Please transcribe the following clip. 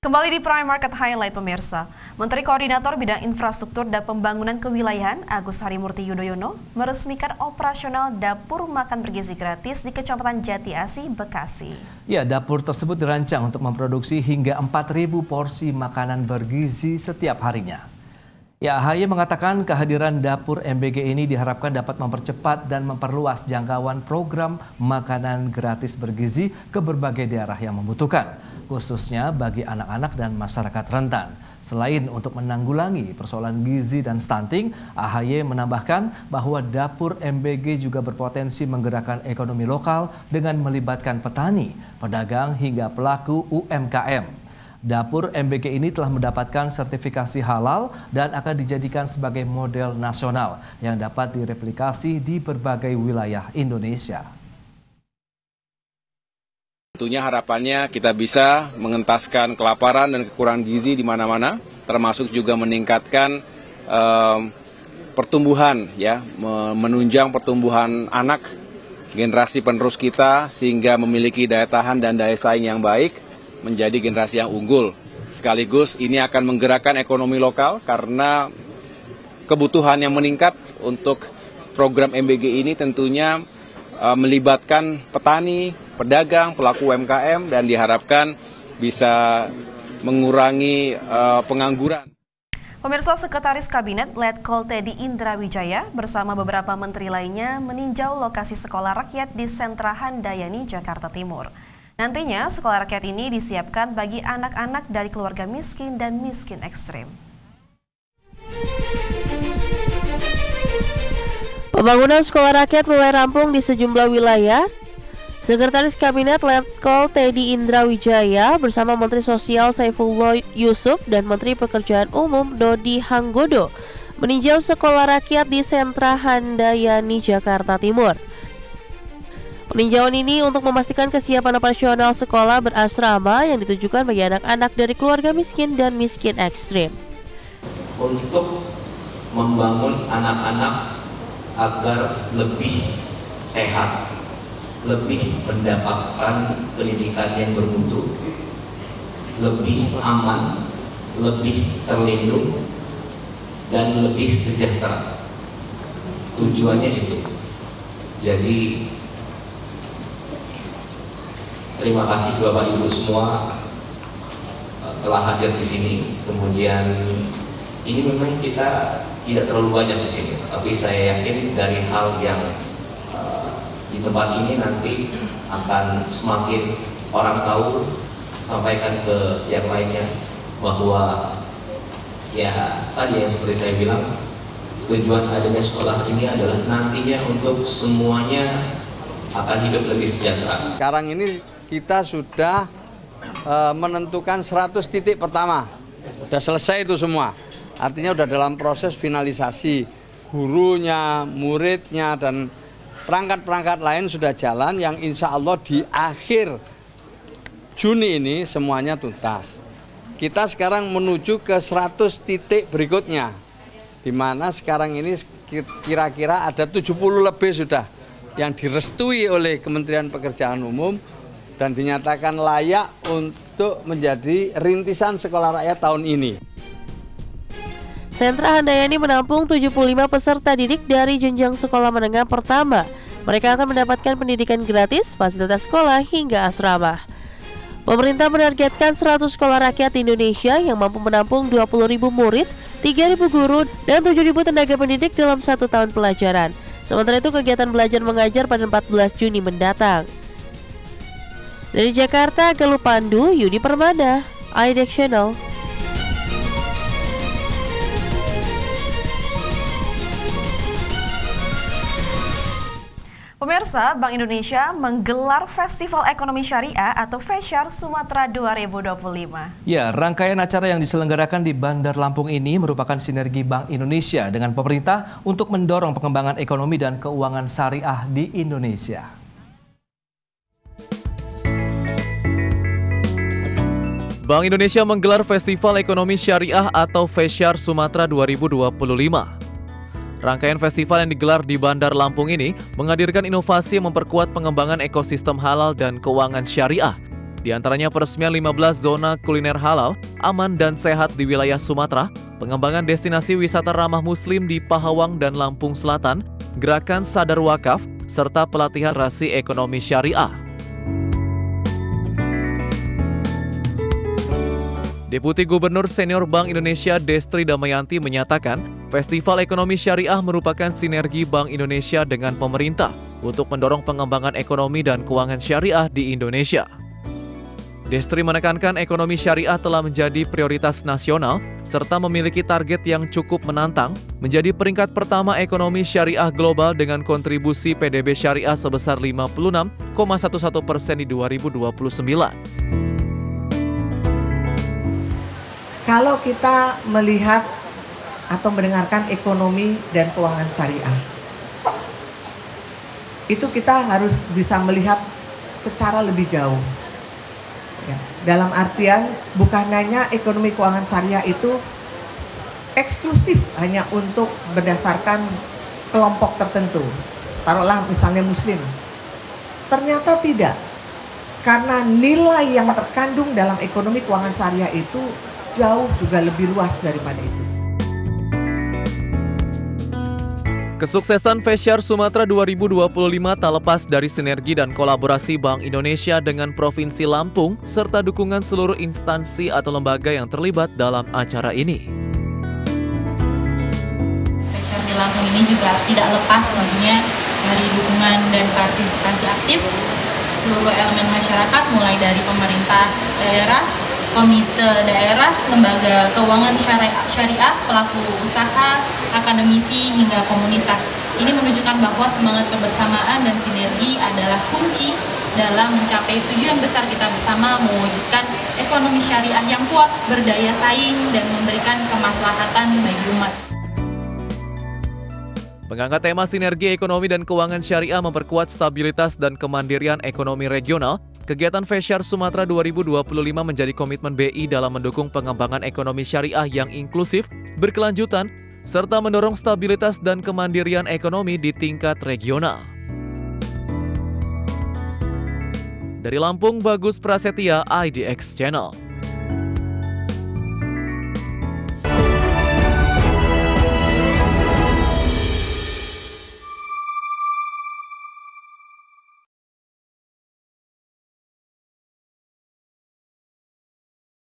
Kembali di Prime Market Highlight pemirsa, Menteri Koordinator Bidang Infrastruktur dan Pembangunan Kewilayahan Agus Harimurti Yudhoyono meresmikan operasional dapur makan bergizi gratis di Kecamatan Jati Asih, Bekasi. Ya, dapur tersebut dirancang untuk memproduksi hingga 4.000 porsi makanan bergizi setiap harinya. Ya, AHY mengatakan kehadiran dapur MBG ini diharapkan dapat mempercepat dan memperluas jangkauan program makanan gratis bergizi ke berbagai daerah yang membutuhkan, khususnya bagi anak-anak dan masyarakat rentan. Selain untuk menanggulangi persoalan gizi dan stunting, AHY menambahkan bahwa dapur MBG juga berpotensi menggerakkan ekonomi lokal dengan melibatkan petani, pedagang hingga pelaku UMKM. Dapur MBG ini telah mendapatkan sertifikasi halal dan akan dijadikan sebagai model nasional yang dapat direplikasi di berbagai wilayah Indonesia. Tentunya harapannya kita bisa mengentaskan kelaparan dan kekurangan gizi di mana-mana, termasuk juga meningkatkan pertumbuhan, ya, menunjang pertumbuhan anak generasi penerus kita sehingga memiliki daya tahan dan daya saing yang baik, menjadi generasi yang unggul. Sekaligus ini akan menggerakkan ekonomi lokal karena kebutuhan yang meningkat untuk program MBG ini tentunya melibatkan petani, pedagang, pelaku UMKM dan diharapkan bisa mengurangi pengangguran. Pemirsa, Sekretaris Kabinet Letkol Teddy Indrawijaya bersama beberapa menteri lainnya meninjau lokasi sekolah rakyat di Sentra Handayani, Jakarta Timur. Nantinya sekolah rakyat ini disiapkan bagi anak-anak dari keluarga miskin dan miskin ekstrim. Pembangunan sekolah rakyat mulai rampung di sejumlah wilayah. Sekretaris Kabinet Letkol Teddy Indrawijaya bersama Menteri Sosial Saifullah Yusuf dan Menteri Pekerjaan Umum Dodi Hanggodo meninjau sekolah rakyat di Sentra Handayani, Jakarta Timur. Peninjauan ini untuk memastikan kesiapan operasional sekolah berasrama yang ditujukan bagi anak-anak dari keluarga miskin dan miskin ekstrim. Untuk membangun anak-anak agar lebih sehat, lebih mendapatkan pendidikan yang bermutu, lebih aman, lebih terlindung, dan lebih sejahtera. Tujuannya itu. Jadi terima kasih Bapak Ibu semua telah hadir di sini. Kemudian ini memang kita tidak terlalu banyak di sini, tapi saya yakin dari hal yang di tempat ini nanti akan semakin orang tahu, sampaikan ke yang lainnya bahwa ya tadi yang seperti saya bilang, tujuan adanya sekolah ini adalah nantinya untuk semuanya akan hidup lebih sejahtera. Sekarang ini kita sudah menentukan 100 titik pertama, sudah selesai itu semua. Artinya sudah dalam proses finalisasi, gurunya, muridnya, dan perangkat-perangkat lain sudah jalan yang insya Allah di akhir Juni ini semuanya tuntas. Kita sekarang menuju ke 100 titik berikutnya, di mana sekarang ini kira-kira ada 70 lebih sudah yang direstui oleh Kementerian Pekerjaan Umum dan dinyatakan layak untuk menjadi rintisan sekolah rakyat tahun ini. Sentra Handayani menampung 75 peserta didik dari jenjang sekolah menengah pertama. Mereka akan mendapatkan pendidikan gratis, fasilitas sekolah hingga asrama. Pemerintah menargetkan 100 sekolah rakyat di Indonesia yang mampu menampung 20.000 murid, 3.000 guru, dan 7.000 tenaga pendidik dalam 1 tahun pelajaran. Sementara itu kegiatan belajar mengajar pada 14 Juni mendatang. Dari Jakarta, Galuh Pandu, Yudi Permada, IDX Channel. Pemirsa, Bank Indonesia menggelar Festival Ekonomi Syariah atau FESYAR Sumatera 2025. Ya, rangkaian acara yang diselenggarakan di Bandar Lampung ini merupakan sinergi Bank Indonesia dengan pemerintah untuk mendorong pengembangan ekonomi dan keuangan syariah di Indonesia. Bank Indonesia menggelar Festival Ekonomi Syariah atau FESYAR Sumatera 2025. Rangkaian festival yang digelar di Bandar Lampung ini menghadirkan inovasi yang memperkuat pengembangan ekosistem halal dan keuangan syariah, Di antaranya peresmian 15 zona kuliner halal, aman dan sehat di wilayah Sumatera, pengembangan destinasi wisata ramah muslim di Pahawang dan Lampung Selatan, gerakan sadar wakaf, serta pelatihan literasi ekonomi syariah. Deputi Gubernur Senior Bank Indonesia Destri Damayanti menyatakan, Festival Ekonomi Syariah merupakan sinergi Bank Indonesia dengan pemerintah untuk mendorong pengembangan ekonomi dan keuangan syariah di Indonesia. Destri menekankan ekonomi syariah telah menjadi prioritas nasional serta memiliki target yang cukup menantang, menjadi peringkat pertama ekonomi syariah global dengan kontribusi PDB syariah sebesar 56,11% di 2029. Kalau kita melihat atau mendengarkan ekonomi dan keuangan syariah, itu kita harus bisa melihat secara lebih jauh. Ya, dalam artian bukan hanya ekonomi keuangan syariah itu eksklusif hanya untuk berdasarkan kelompok tertentu. Taruhlah misalnya muslim. Ternyata tidak. Karena nilai yang terkandung dalam ekonomi keuangan syariah itu jauh juga lebih luas daripada itu. Kesuksesan Fesyar Sumatera 2025 tak lepas dari sinergi dan kolaborasi Bank Indonesia dengan Provinsi Lampung serta dukungan seluruh instansi atau lembaga yang terlibat dalam acara ini. Fesyar di Lampung ini juga tidak lepas tentunya dari dukungan dan partisipasi aktif seluruh elemen masyarakat, mulai dari pemerintah daerah, komite daerah, lembaga keuangan syariah, pelaku usaha, akademisi, hingga komunitas. Ini menunjukkan bahwa semangat kebersamaan dan sinergi adalah kunci dalam mencapai tujuan besar kita bersama, mewujudkan ekonomi syariah yang kuat, berdaya saing, dan memberikan kemaslahatan bagi umat. Mengangkat tema sinergi ekonomi dan keuangan syariah memperkuat stabilitas dan kemandirian ekonomi regional, kegiatan Fesyar Sumatera 2025 menjadi komitmen BI dalam mendukung pengembangan ekonomi syariah yang inklusif, berkelanjutan, serta mendorong stabilitas dan kemandirian ekonomi di tingkat regional. Dari Lampung, Bagus Prasetya, IDX Channel.